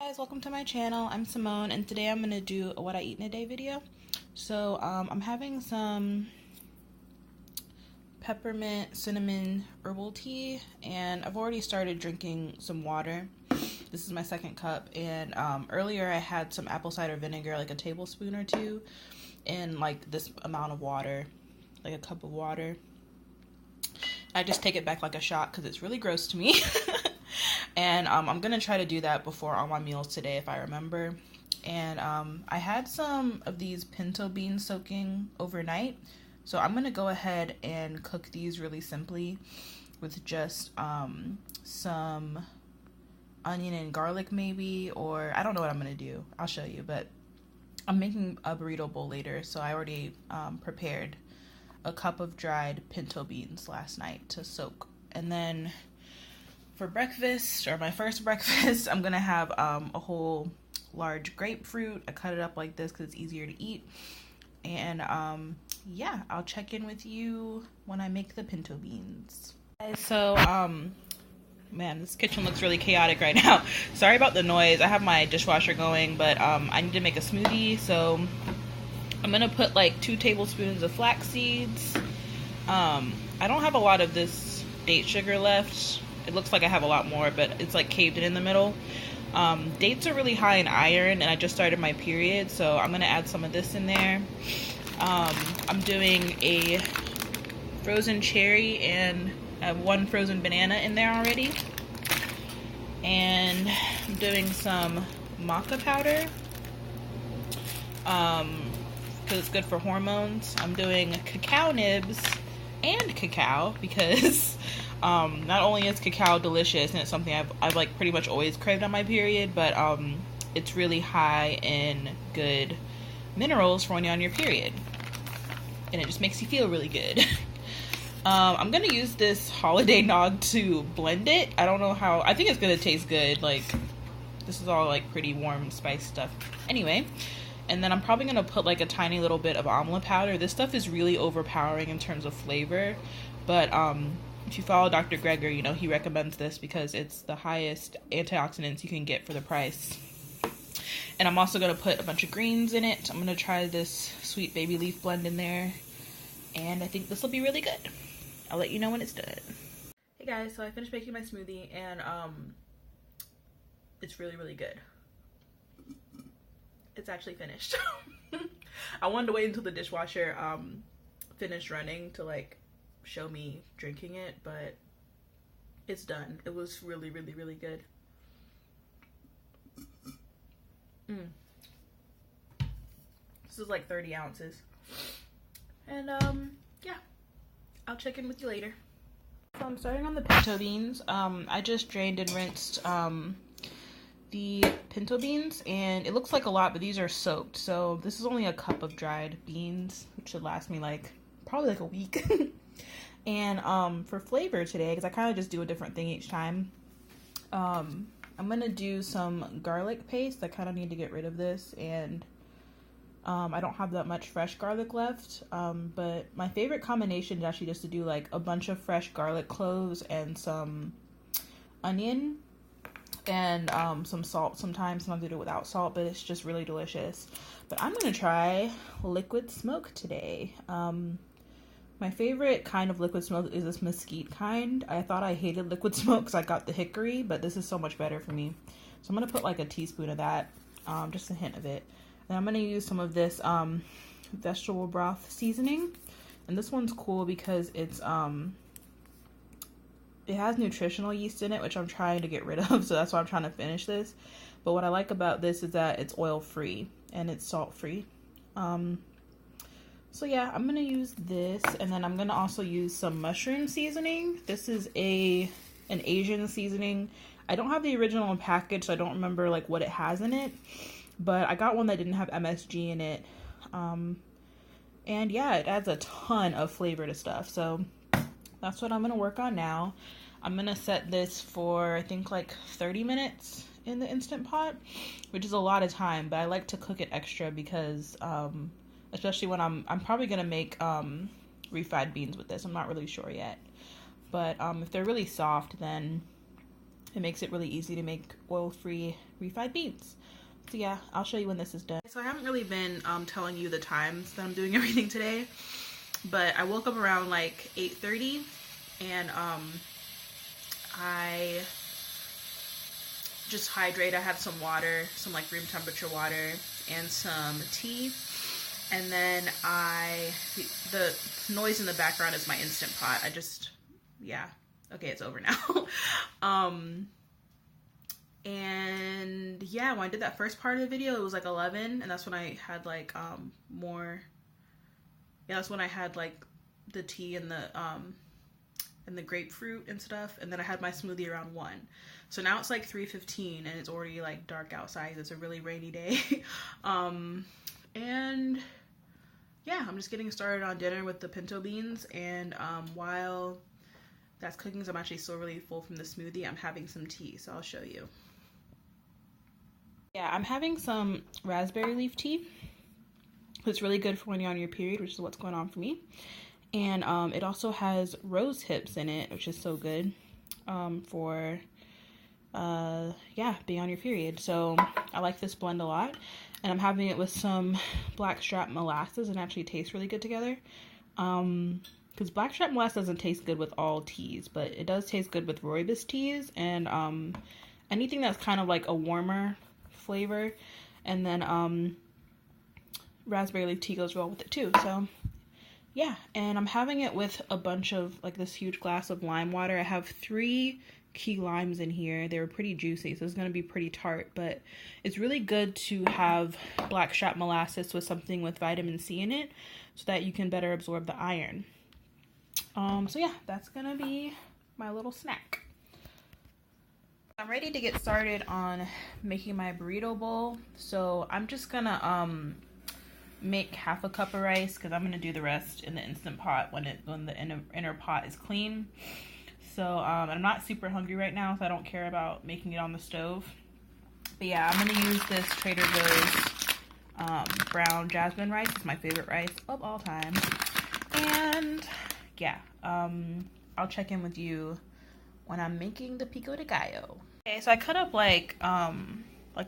Guys, welcome to my channel. I'm Simone, and today I'm gonna do a what I eat in a day video. So I'm having some peppermint cinnamon herbal tea, and I've already started drinking some water. This is my second cup, and earlier I had some apple cider vinegar, like a tablespoon or two, and like this amount of water, like a cup of water. I just take it back like a shot because it's really gross to me. And I'm gonna try to do that before all my meals today if I remember. And I had some of these pinto beans soaking overnight, so I'm gonna go ahead and cook these really simply with just some onion and garlic maybe, or I don't know what I'm gonna do. I'll show you, but I'm making a burrito bowl later, so I already prepared a cup of dried pinto beans last night to soak. And then for breakfast, or my first breakfast, I'm gonna have a whole large grapefruit. I cut it up like this because it's easier to eat. And yeah, I'll check in with you when I make the pinto beans. So man, this kitchen looks really chaotic right now. Sorry about the noise. I have my dishwasher going, but I need to make a smoothie, so I'm gonna put like 2 tablespoons of flax seeds. I don't have a lot of this date sugar left. It looks like I have a lot more, but it's like caved in the middle. Dates are really high in iron, and I just started my period, so I'm gonna add some of this in there. I'm doing a frozen cherry, and I have 1 frozen banana in there already. And I'm doing some maca powder, because it's good for hormones. I'm doing cacao nibs and cacao because not only is cacao delicious, and it's something I've like pretty much always craved on my period, but it's really high in good minerals for when you're on your period, and it just makes you feel really good. I'm gonna use this holiday nog to blend it. I don't know how. I think it's gonna taste good. Like, this is all like pretty warm spice stuff anyway. And then I'm probably gonna put like a tiny little bit of amla powder. This stuff is really overpowering in terms of flavor, but if you follow Dr. Greger, you know he recommends this because it's the highest antioxidants you can get for the price. And I'm also gonna put a bunch of greens in it. I'm gonna try this sweet baby leaf blend in there, and I think this will be really good. I'll let you know when it's done. Hey guys, so I finished making my smoothie, and it's really, really good. It's actually finished. I wanted to wait until the dishwasher finished running to like show me drinking it, but it's done. It was really, really, really good. This is like 30 ounces. And yeah, I'll check in with you later. So I'm starting on the pinto beans. I just drained and rinsed the pinto beans, and it looks like a lot, but these are soaked. So this is only a cup of dried beans, which should last me like probably like a week. And for flavor today, because I kind of just do a different thing each time, I'm gonna do some garlic paste. I kind of need to get rid of this, and I don't have that much fresh garlic left, but my favorite combination is actually just to do like a bunch of fresh garlic cloves and some onion and some salt. Sometimes I do it without salt, but it's just really delicious. But I'm gonna try liquid smoke today. My favorite kind of liquid smoke is this mesquite kind. I thought I hated liquid smoke because I got the hickory, but this is so much better for me. So I'm gonna put like a teaspoon of that, just a hint of it. Then I'm gonna use some of this vegetable broth seasoning, and this one's cool because it's it has nutritional yeast in it, which I'm trying to get rid of, so that's why I'm trying to finish this. But what I like about this is that it's oil free and it's salt free. So yeah, I'm gonna use this, and then I'm gonna also use some mushroom seasoning. This is an Asian seasoning. I don't have the original package, so I don't remember like what it has in it, but I got one that didn't have MSG in it. And yeah, it adds a ton of flavor to stuff. So that's what I'm gonna work on now. I'm gonna set this for I think like 30 minutes in the Instant Pot, which is a lot of time, but I like to cook it extra because especially when I'm probably gonna make refried beans with this. I'm not really sure yet, but if they're really soft, then It makes it really easy to make oil-free refried beans. So yeah, I'll show you when this is done. So I haven't really been telling you the times that I'm doing everything today, but I woke up around like 8:30 and I just hydrate. I had some water, some like room temperature water and some tea. And then the noise in the background is my Instant Pot. Yeah, okay, it's over now. And yeah, when I did that first part of the video, it was like 11, and that's when I had like that's when I had like the tea and the grapefruit and stuff, and then I had my smoothie around 1. So now it's like 3:15 and it's already like dark outside. It's a really rainy day. And yeah, I'm just getting started on dinner with the pinto beans, and while that's cooking, I'm actually still really full from the smoothie, I'm having some tea, so I'll show you. Yeah, I'm having some raspberry leaf tea. It's really good for when you're on your period, which is what's going on for me. And it also has rose hips in it, which is so good for yeah, being on your period. So I like this blend a lot, and I'm having it with some blackstrap molasses, and actually tastes really good together. Because blackstrap molasses doesn't taste good with all teas, but it does taste good with rooibos teas and anything that's kind of like a warmer flavor. And then raspberry leaf tea goes well with it too. So yeah, and I'm having it with a bunch of like this huge glass of lime water. I have 3 key limes in here. They were pretty juicy, so it's going to be pretty tart, but it's really good to have blackstrap molasses with something with vitamin C in it so that you can better absorb the iron. So yeah, that's gonna be my little snack. I'm ready to get started on making my burrito bowl. So I'm just gonna make half a cup of rice, because I'm gonna do the rest in the Instant Pot when the inner pot is clean. So I'm not super hungry right now, so I don't care about making it on the stove. But yeah, I'm gonna use this Trader Joe's brown jasmine rice. It's my favorite rice of all time. And yeah, I'll check in with you when I'm making the pico de gallo. Okay, so I cut up like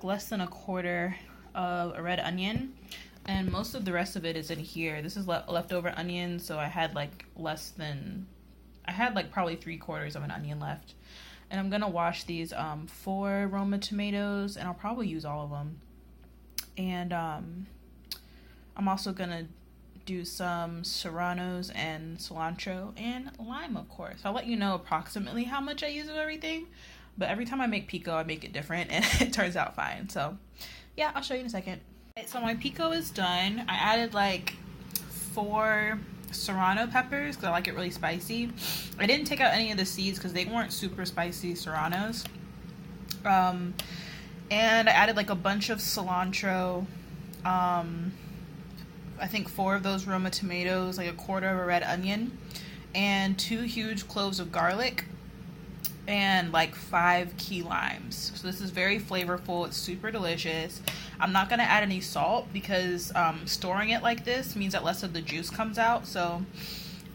less than a quarter of a red onion, and most of the rest of it is in here. This is leftover onion, so I had like probably 3/4 of an onion left. And I'm gonna wash these 4 Roma tomatoes, and I'll probably use all of them. And I'm also gonna do some serranos and cilantro and lime, of course. I'll let you know approximately how much I use of everything, but every time I make pico, I make it different, and it turns out fine. So yeah, I'll show you in a second. Okay, so my pico is done. I added like 4 serrano peppers because I like it really spicy. I didn't take out any of the seeds because they weren't super spicy serranos. And I added like a bunch of cilantro, I think 4 of those Roma tomatoes, like a 1/4 of a red onion, and 2 huge cloves of garlic, and like 5 key limes. So this is very flavorful. It's super delicious. I'm not going to add any salt because storing it like this means that less of the juice comes out. So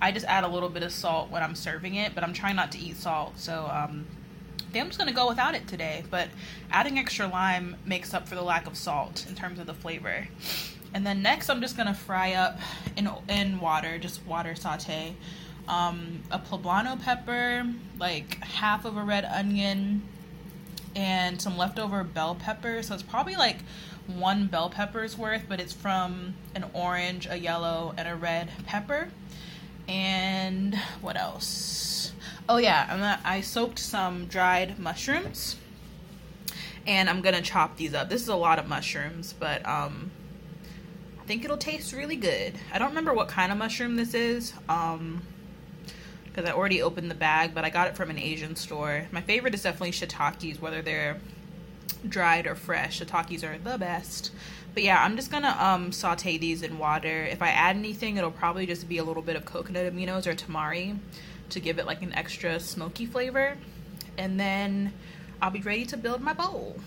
I just add a little bit of salt when I'm serving it, but I'm trying not to eat salt. So I'm just going to go without it today. But adding extra lime makes up for the lack of salt in terms of the flavor. And then next I'm just going to fry up in water, just water saute, a poblano pepper, like half of a red onion, and some leftover bell pepper. So it's probably like 1 bell pepper's worth, but it's from an orange, a yellow, and a red pepper. And what else? Oh yeah, I soaked some dried mushrooms, and I'm gonna chop these up. This is a lot of mushrooms, but I think it'll taste really good. I don't remember what kind of mushroom this is, because I already opened the bag, but I got it from an Asian store. My favorite is definitely shiitakes, whether they're dried or fresh. Shiitakes are the best. But yeah, I'm just gonna saute these in water. If I add anything, it'll probably just be a little bit of coconut aminos or tamari to give it like an extra smoky flavor. And then I'll be ready to build my bowl.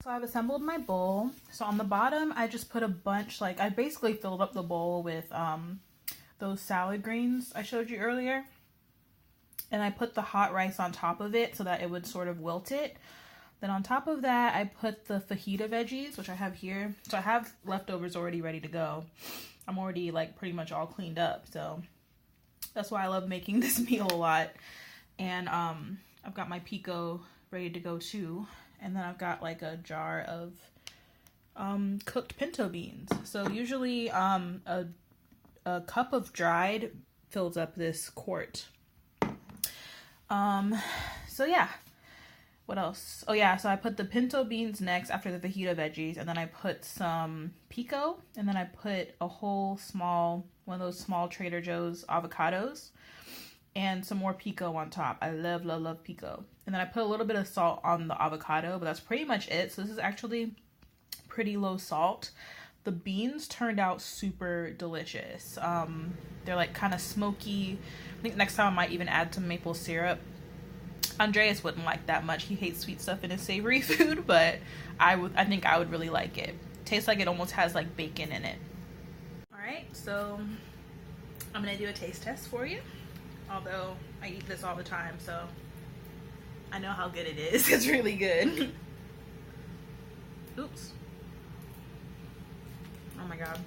So I've assembled my bowl. So on the bottom, I just put a bunch, like I basically filled up the bowl with those salad greens I showed you earlier. and I put the hot rice on top of it so that it would sort of wilt it. Then on top of that, I put the fajita veggies, which I have here. So I have leftovers already ready to go. I'm already like pretty much all cleaned up. So that's why I love making this meal a lot. And I've got my pico ready to go too. And then I've got like a jar of cooked pinto beans. So usually a cup of dried fills up this quart. So yeah. What else? Oh yeah, so I put the pinto beans next after the fajita veggies, and then I put some pico, and then I put a whole one of those small Trader Joe's avocados, and some more pico on top. I love, love, love pico. And then I put a little bit of salt on the avocado, but that's pretty much it. So this is actually pretty low salt. The beans turned out super delicious. They're like kind of smoky. I think next time I might even add some maple syrup. Andreas wouldn't like that much. He hates sweet stuff in his savory food, but I think I would really like it. Tastes like it almost has like bacon in it. All right, so I'm gonna do a taste test for you. Although I eat this all the time, so I know how good it is. It's really good. Oops. Oh my God.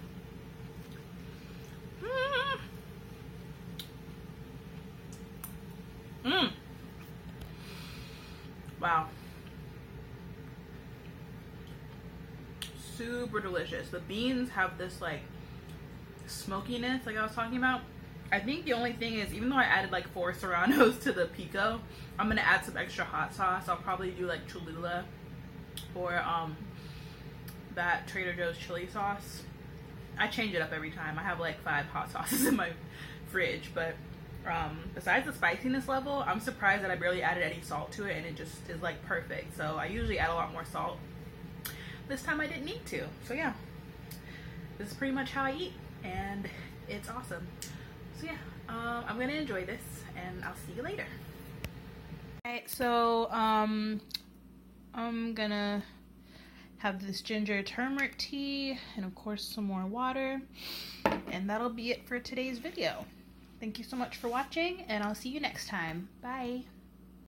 Mmm. Wow. Super delicious. The beans have this like smokiness like I was talking about. I think the only thing is, even though I added like 4 serranos to the pico, I'm gonna add some extra hot sauce. I'll probably do like Cholula or that Trader Joe's chili sauce. I change it up every time. I have like 5 hot sauces in my fridge, but besides the spiciness level, I'm surprised that I barely added any salt to it, and it just is like perfect. So I usually add a lot more salt. This time I didn't need to. So yeah, this is pretty much how I eat, and it's awesome. So yeah, I'm gonna enjoy this, and I'll see you later. Alright, so I'm gonna have this ginger turmeric tea, and of course some more water, and that'll be it for today's video. Thank you so much for watching, and I'll see you next time. Bye.